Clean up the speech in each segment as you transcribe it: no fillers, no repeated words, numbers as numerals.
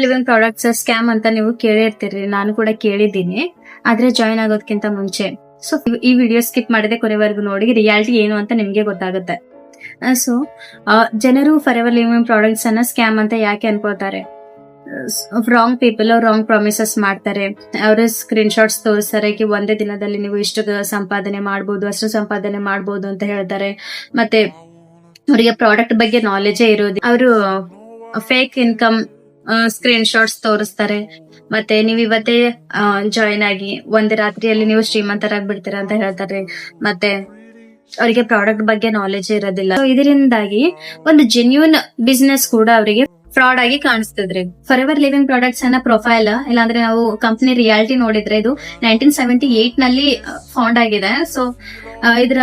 Living products scam ಅಂತ ನೀವು ಕೇಳಿರ್ತೀರಿ, ನಾನು ಕೂಡ ಕೇಳಿದ್ದೀನಿ. ಆದ್ರೆ ಜಾಯಿನ್ ಆಗೋದಕ್ಕಿಂತ ಮುಂಚೆ ಸೊ ಈ ವಿಡಿಯೋ ಸ್ಕಿಪ್ ಮಾಡದೆ ಕೊನೆವರೆಗೂ ನೋಡಿ, ರಿಯಾಲಿಟಿ ಏನು ಅಂತ ನಿಮ್ಗೆ ಗೊತ್ತಾಗುತ್ತೆ. ಸೊ ಜನರು ಫಾರ್ ಎವರ್ ಲಿವಿಂಗ್ ಪ್ರಾಡಕ್ಟ್ಸ್ ಅನ್ನ ಸ್ಕ್ಯಾಮ್ ಅಂತ ಯಾಕೆ ಅನ್ಕೋತಾರೆ? ರಾಂಗ್ ಪೀಪಲ್ ರಾಂಗ್ ಪ್ರಾಮಿಸಸ್ ಮಾಡ್ತಾರೆ. ಅವರು ಸ್ಕ್ರೀನ್ ಶಾಟ್ಸ್ ತೋರಿಸ್ತಾರೆ, ಒಂದೇ ದಿನದಲ್ಲಿ ನೀವು ಇಷ್ಟು ಸಂಪಾದನೆ ಮಾಡ್ಬೋದು, ಅಷ್ಟು ಸಂಪಾದನೆ ಮಾಡ್ಬೋದು ಅಂತ ಹೇಳ್ತಾರೆ. ಮತ್ತೆ ಅವರಿಗೆ ಪ್ರಾಡಕ್ಟ್ ಬಗ್ಗೆ ನಾಲೆಜೇ ಇರೋದು, ಅವರು ಫೇಕ್ ಇನ್ಕಮ್ ಸ್ಕ್ರೀನ್ ಶಾಟ್ಸ್ ತೋರಿಸ್ತಾರೆ. ಮತ್ತೆ ನೀವು ಇವತ್ತೇ ಜಾಯಿನ್ ಆಗಿ ಒಂದೇ ರಾತ್ರಿಯಲ್ಲಿ ನೀವು ಶ್ರೀಮಂತರಾಗ್ಬಿಡ್ತೀರಾ ಅಂತ ಹೇಳ್ತಾರೆ. ಮತ್ತೆ ಅವರಿಗೆ ಪ್ರಾಡಕ್ಟ್ ಬಗ್ಗೆ ನಾಲೆಜ್ ಇರೋದಿಲ್ಲ. ಇದರಿಂದಾಗಿ ಒಂದು ಜೆನ್ಯೂನ್ ಬಿಸ್ನೆಸ್ ಕೂಡ ಅವರಿಗೆ ಫ್ರಾಡ್ ಆಗಿ ಕಾಣಿಸ್ತದ್ರಿ. ಫಾರ್ ಎವರ್ ಲಿವಿಂಗ್ ಪ್ರಾಡಕ್ಟ್ಸ್ ಅನ್ನ ಪ್ರೊಫೈಲ್ ಇಲ್ಲಾಂದ್ರೆ ನಾವು ಕಂಪನಿ ರಿಯಾಲಿಟಿ ನೋಡಿದ್ರೆ ಇದು 1978 ನಲ್ಲಿ ಫೌಂಡ್ ಆಗಿದೆ. ಸೊ ಇದರ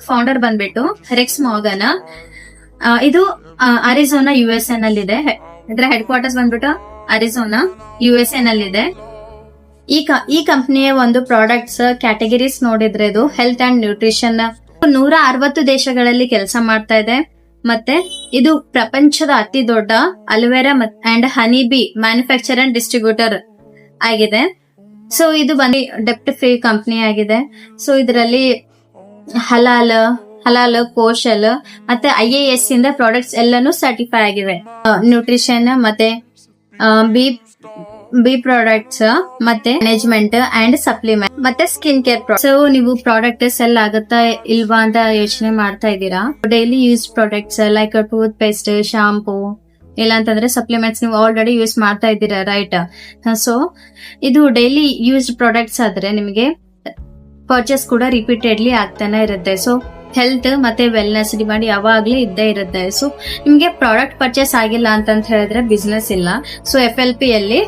ಫೌಂಡರ್ ಬಂದ್ಬಿಟ್ಟು ರೆಕ್ಸ್ ಮಾರ್ಗನ್. ಇದು ಅರಿಜೋನಾ USA ನಲ್ಲಿದೆ. ಇದರ ಹೆಡ್ ಕ್ವಾರ್ಟರ್ಸ್ ಬಂದ್ಬಿಟ್ಟು ಅರಿಜೋನಾ USA ನಲ್ಲಿದೆ. ಈ ಕಂಪನಿಯ ಒಂದು ಪ್ರಾಡಕ್ಟ್ಸ್ ಕ್ಯಾಟಗರೀಸ್ ನೋಡಿದ್ರೆ ಇದು ಹೆಲ್ತ್ ಅಂಡ್ ನ್ಯೂಟ್ರಿಷನ್ 160 ದೇಶಗಳಲ್ಲಿ ಕೆಲಸ ಮಾಡ್ತಾ ಇದೆ. ಮತ್ತೆ ಇದು ಪ್ರಪಂಚದ ಅತಿ ದೊಡ್ಡ aloe vera and honey bee manufacture and distributor ಆಗಿದೆ. ಸೊ ಇದು ಬಂದು ಡೆಪ್ಟ್ ಫ್ರೀ ಕಂಪನಿ ಆಗಿದೆ. ಸೊ ಇದರಲ್ಲಿ ಹಲಾಲ್ ಕೋಶಲ್ ಮತ್ತೆ IAS ಇಂದ ಪ್ರಾಡಕ್ಟ್ಸ್ ಎಲ್ಲಾನು ಸರ್ಟಿಫೈ ಆಗಿವೆ. ನ್ಯೂಟ್ರಿಷನ್ ಮತ್ತೆ ಬಿ ಪ್ರಾಡಕ್ಟ್ಸ್ ಮತ್ತೆ ಮ್ಯಾನೇಜ್ಮೆಂಟ್ ಅಂಡ್ ಸಪ್ಲಿಮೆಂಟ್ ಮತ್ತೆ ಸ್ಕಿನ್ ಕೇರ್ ಪ್ರಾಡಕ್ಟ್. ಸೊ ನೀವು ಪ್ರಾಡಕ್ಟ್ ಸೆಲ್ ಆಗುತ್ತಾ ಇಲ್ವಾ ಅಂತ ಯೋಚನೆ ಮಾಡ್ತಾ ಇದ್ದೀರಾ? Daily use products like tooth paste, shampoo, ಇಲ್ಲ ಅಂತಂದ್ರೆ ಸಪ್ಲಿಮೆಂಟ್ಸ್ ನೀವು ಆಲ್ರೆಡಿ ಯೂಸ್ ಮಾಡ್ತಾ ಇದ್ದೀರಾ, ರೈಟ್? ಸೊ ಇದು ಡೈಲಿ ಯೂಸ್ಡ್ ಪ್ರಾಡಕ್ಟ್ಸ್ ಆದ್ರೆ ನಿಮಗೆ ಪರ್ಚೇಸ್ ಕೂಡ ರಿಪೀಟೆಡ್ಲಿ ಆಗ್ತಾನೆ ಇರುತ್ತೆ. ಸೊ ಹೆಲ್ತ್ ಮತ್ತೆ ವೆಲ್ನೆಸ್ ಡಿಮಾಂಡ್ ಯಾವಾಗ್ಲೂ ಇದ್ದೇ ಇರುತ್ತೆ. ಸೊ ನಿಮ್ಗೆ ಪ್ರಾಡಕ್ಟ್ ಪರ್ಚೇಸ್ ಆಗಿಲ್ಲ ಅಂತ ಹೇಳಿದ್ರೆ ಬಿಸ್ನೆಸ್ ಇಲ್ಲ. ಸೊ FLP ಅಲ್ಲಿ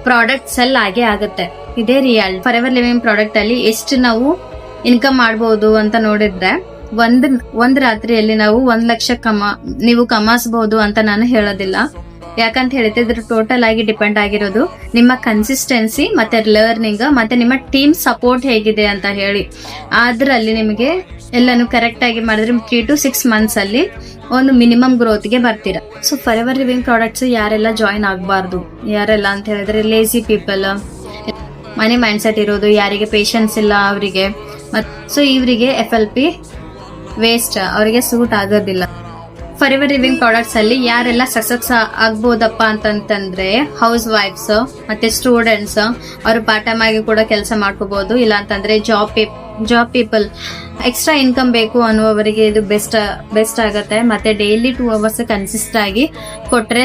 ಪ್ರಾಡಕ್ಟ್ ಸೆಲ್ ಆಗೇ ಆಗುತ್ತೆ. ಇದೇ real. For ever living product ಅಲ್ಲಿ ಎಷ್ಟು ನಾವು ಇನ್ಕಮ್ ಮಾಡಬಹುದು ಅಂತ ನೋಡಿದ್ರೆ ಒಂದ್ ರಾತ್ರಿಯಲ್ಲಿ ನಾವು 1 ಲಕ್ಷ ನೀವು ಕಮಾಯಿಸಬಹುದು ಅಂತ ನಾನು ಹೇಳೋದಿಲ್ಲ. ಯಾಕಂತ ಹೇಳಿದ್ರೆ ಇದ್ರ ಟೋಟಲ್ ಆಗಿ ಡಿಪೆಂಡ್ ಆಗಿರೋದು ನಿಮ್ಮ ಕನ್ಸಿಸ್ಟೆನ್ಸಿ ಮತ್ತೆ ಲರ್ನಿಂಗ್ ಮತ್ತೆ ನಿಮ್ಮ ಟೀಮ್ ಸಪೋರ್ಟ್ ಹೇಗಿದೆ ಅಂತ ಹೇಳಿ. ಅದ್ರಲ್ಲಿ ನಿಮಗೆ ಎಲ್ಲಾನು ಕರೆಕ್ಟ್ ಆಗಿ ಮಾಡಿದ್ರೆ 3 to 6 ಮಂತ್ಸ್ ಅಲ್ಲಿ ಒಂದು ಮಿನಿಮಮ್ ಗ್ರೋತ್ ಗೆ ಬರ್ತೀರಾ. So for ever living products ಯಾರೆಲ್ಲ ಜಾಯಿನ್ ಆಗಬಾರ್ದು, ಯಾರೆಲ್ಲ ಅಂತ ಹೇಳಿದ್ರೆ ಲೇಜಿ ಪೀಪಲ್, ಮನಿ ಮೈಂಡ್ ಸೆಟ್ ಇರೋದು, ಯಾರಿಗೆ ಪೇಷನ್ಸ್ ಇಲ್ಲ ಅವರಿಗೆ. ಸೊ ಇವರಿಗೆ FLP ವೇಸ್ಟ್, ಅವರಿಗೆ ಸೂಟ್ ಆಗೋದಿಲ್ಲ. ಫಾರ್ ಎವರ್ ಲಿವಿಂಗ್ ಪ್ರಾಡಕ್ಟ್ಸ್ ಅಲ್ಲಿ ಯಾರೆಲ್ಲ ಸಕ್ಸಸ್ ಆಗ್ಬೋದಪ್ಪ ಅಂತಂದ್ರೆ ಹೌಸ್ ವೈಫ್ಸ್ ಮತ್ತೆ ಸ್ಟೂಡೆಂಟ್ಸ್, ಅವರು ಪಾರ್ಟ್ ಟೈಮ್ ಆಗಿ ಕೂಡ ಕೆಲಸ ಮಾಡ್ಕೋಬಹುದು. ಇಲ್ಲ ಅಂತಂದ್ರೆ ಜಾಬ್ ಪೀಪಲ್, ಎಕ್ಸ್ಟ್ರಾ ಇನ್ಕಮ್ ಬೇಕು ಅನ್ನುವವರಿಗೆ ಇದು ಬೆಸ್ಟ್ ಆಗುತ್ತೆ. ಮತ್ತೆ ಡೈಲಿ 2 hours ಕನ್ಸಿಸ್ಟ್ ಆಗಿ ಕೊಟ್ರೆ